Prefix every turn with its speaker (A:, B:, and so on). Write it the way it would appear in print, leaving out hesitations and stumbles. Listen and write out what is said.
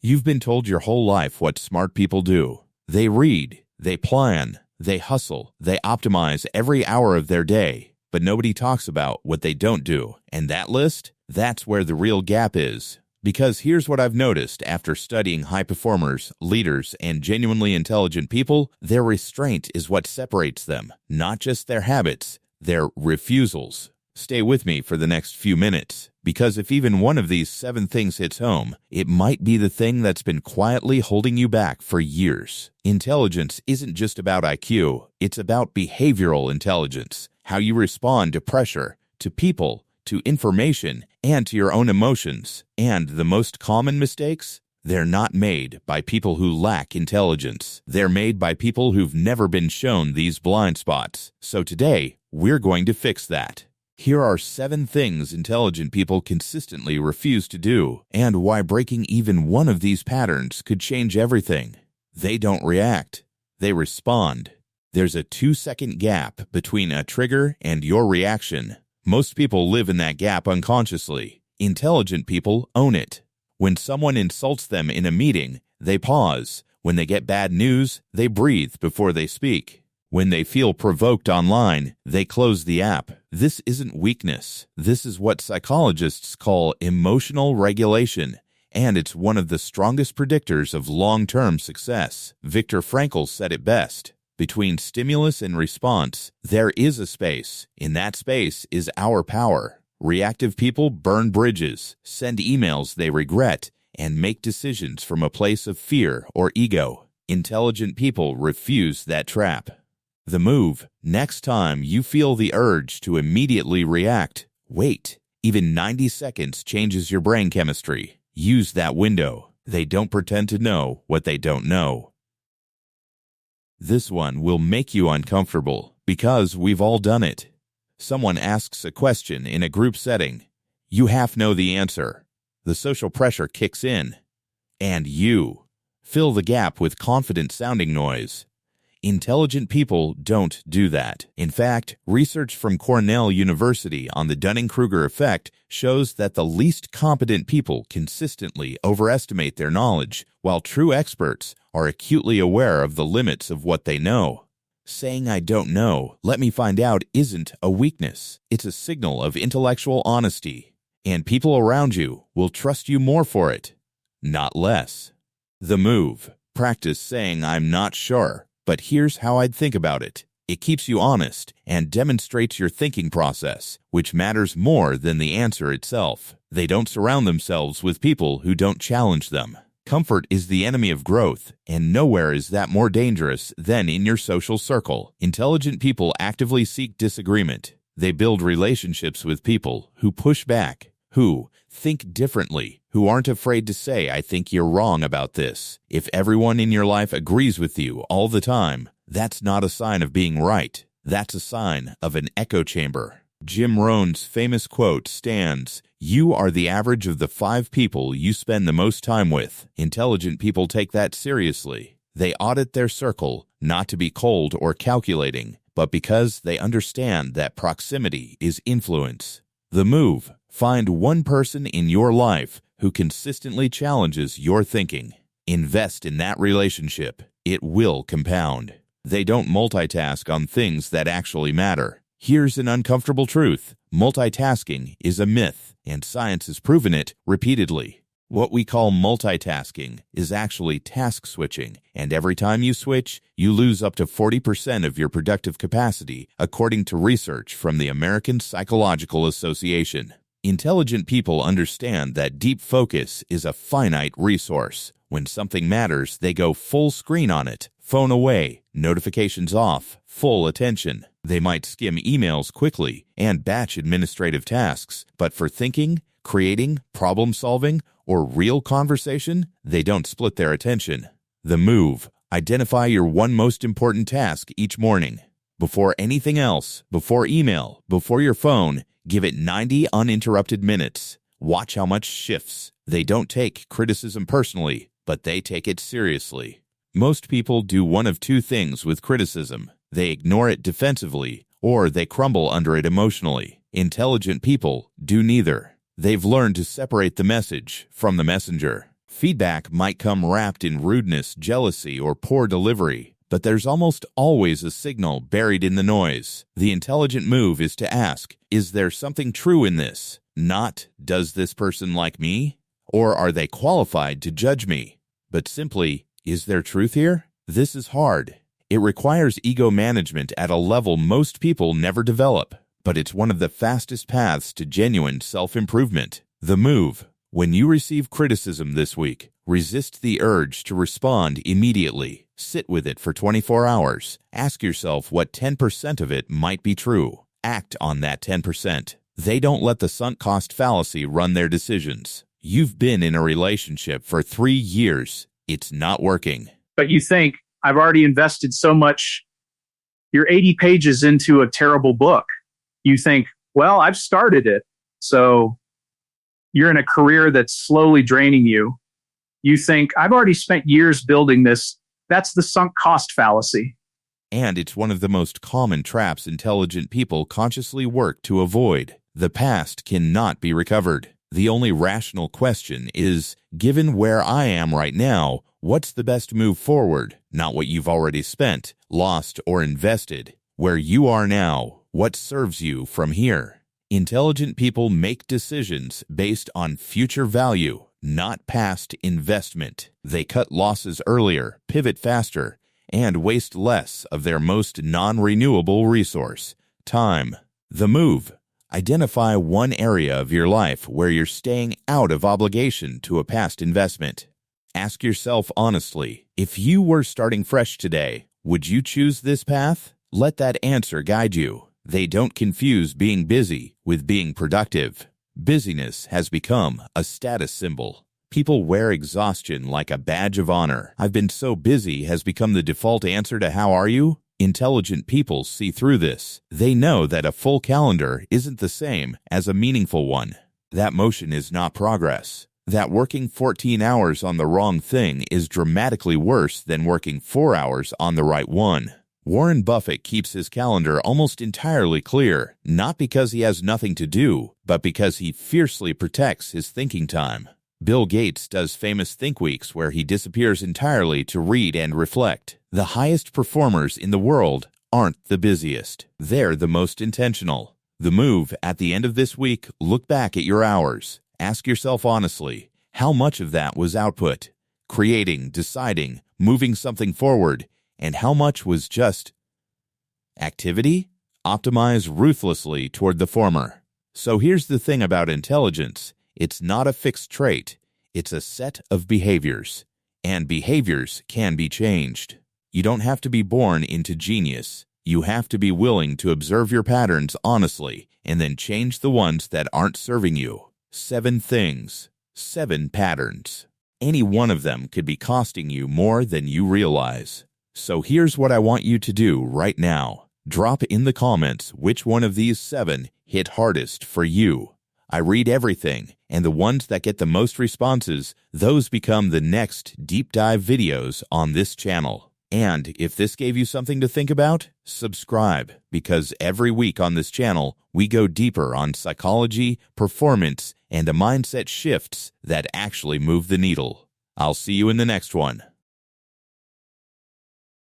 A: You've been told your whole life what smart people do. They read, they plan, they hustle, they optimize every hour of their day. But nobody talks about what they don't do. And that list? That's where the real gap is. Because here's what I've noticed after studying high performers, leaders, and genuinely intelligent people, their restraint is what separates them, not just their habits, their refusals. Stay with me for the next few minutes, because if even one of these 7 things hits home, it might be the thing that's been quietly holding you back for years. Intelligence isn't just about IQ, it's about behavioral intelligence, how you respond to pressure, to people, to information, and to your own emotions. And the most common mistakes? They're not made by people who lack intelligence. They're made by people who've never been shown these blind spots. So today, we're going to fix that. Here are 7 things intelligent people consistently refuse to do, and why breaking even one of these patterns could change everything. They don't react. They respond. There's a 2-second gap between a trigger and your reaction. Most people live in that gap unconsciously. Intelligent people own it. When someone insults them in a meeting, they pause. When they get bad news, they breathe before they speak. When they feel provoked online, they close the app. This isn't weakness. This is what psychologists call emotional regulation, and it's one of the strongest predictors of long-term success. Viktor Frankl said it best. Between stimulus and response, there is a space. In that space is our power. Reactive people burn bridges, send emails they regret, and make decisions from a place of fear or ego. Intelligent people refuse that trap. The move: next time you feel the urge to immediately react, wait. Even 90 seconds changes your brain chemistry. Use that window. They don't pretend to know what they don't know. This one will make you uncomfortable because we've all done it. Someone asks a question in a group setting. You half know the answer. The social pressure kicks in. And you fill the gap with confident-sounding noise. Intelligent people don't do that. In fact, research from Cornell University on the Dunning-Kruger effect shows that the least competent people consistently overestimate their knowledge, while true experts are acutely aware of the limits of what they know. Saying "I don't know, let me find out" isn't a weakness. It's a signal of intellectual honesty. And people around you will trust you more for it, not less. The move: practice saying "I'm not sure, but here's how I'd think about it." It keeps you honest and demonstrates your thinking process, which matters more than the answer itself. They don't surround themselves with people who don't challenge them. Comfort is the enemy of growth, and nowhere is that more dangerous than in your social circle. Intelligent people actively seek disagreement. They build relationships with people who push back, who think differently, who aren't afraid to say, "I think you're wrong about this." If everyone in your life agrees with you all the time, that's not a sign of being right. That's a sign of an echo chamber. Jim Rohn's famous quote stands: "You are the average of the 5 people you spend the most time with." Intelligent people take that seriously. They audit their circle, not to be cold or calculating, but because they understand that proximity is influence. The move: find one person in your life who consistently challenges your thinking. Invest in that relationship. It will compound. They don't multitask on things that actually matter. Here's an uncomfortable truth: multitasking is a myth, and science has proven it repeatedly. What we call multitasking is actually task switching, and every time you switch, you lose up to 40% of your productive capacity, according to research from the American Psychological Association. Intelligent people understand that deep focus is a finite resource. When something matters, they go full screen on it, phone away, notifications off, full attention. They might skim emails quickly and batch administrative tasks, but for thinking, creating, problem-solving, or real conversation, they don't split their attention. The move: identify your one most important task each morning. Before anything else, before email, before your phone, give it 90 uninterrupted minutes. Watch how much shifts. They don't take criticism personally, but they take it seriously. Most people do one of 2 things with criticism. They ignore it defensively, or they crumble under it emotionally. Intelligent people do neither. They've learned to separate the message from the messenger. Feedback might come wrapped in rudeness, jealousy, or poor delivery, but there's almost always a signal buried in the noise. The intelligent move is to ask, is there something true in this? Not, does this person like me? Or are they qualified to judge me? But simply, is there truth here? This is hard. It requires ego management at a level most people never develop, but it's one of the fastest paths to genuine self-improvement. The move. When you receive criticism this week, resist the urge to respond immediately. Sit with it for 24 hours. Ask yourself what 10% of it might be true. Act on that 10%. They don't let the sunk cost fallacy run their decisions. You've been in a relationship for 3 years. It's not working.
B: But you think, I've already invested so much. You're 80 pages into a terrible book. You think, well, I've started it. So you're in a career that's slowly draining you. You think, I've already spent years building this. That's the sunk cost fallacy.
A: And it's one of the most common traps intelligent people consciously work to avoid. The past cannot be recovered. The only rational question is, given where I am right now, what's the best move forward? Not what you've already spent, lost, or invested. Where you are now, what serves you from here? Intelligent people make decisions based on future value, not past investment. They cut losses earlier, pivot faster, and waste less of their most non-renewable resource, time. The move. Identify one area of your life where you're staying out of obligation to a past investment. Ask yourself honestly, if you were starting fresh today, would you choose this path? Let that answer guide you. They don't confuse being busy with being productive. Busyness has become a status symbol. People wear exhaustion like a badge of honor. I've been so busy has become the default answer to how are you? Intelligent people see through this. They know that a full calendar isn't the same as a meaningful one. That motion is not progress. That working 14 hours on the wrong thing is dramatically worse than working 4 hours on the right one. Warren Buffett keeps his calendar almost entirely clear, not because he has nothing to do, but because he fiercely protects his thinking time. Bill Gates does famous Think Weeks where he disappears entirely to read and reflect. The highest performers in the world aren't the busiest. They're the most intentional. The move at the end of this week, look back at your hours. Ask yourself honestly, how much of that was output? Creating, deciding, moving something forward, and how much was just activity? Optimize ruthlessly toward the former. So here's the thing about intelligence. It's not a fixed trait. It's a set of behaviors. And behaviors can be changed. You don't have to be born into genius. You have to be willing to observe your patterns honestly and then change the ones that aren't serving you. 7 things. 7 patterns. Any one of them could be costing you more than you realize. So here's what I want you to do right now. Drop in the comments which one of these 7 hit hardest for you. I read everything, and the ones that get the most responses, those become the next deep dive videos on this channel. And if this gave you something to think about, subscribe, because every week on this channel, we go deeper on psychology, performance, and a mindset shifts that actually move the needle. I'll see you in the next one.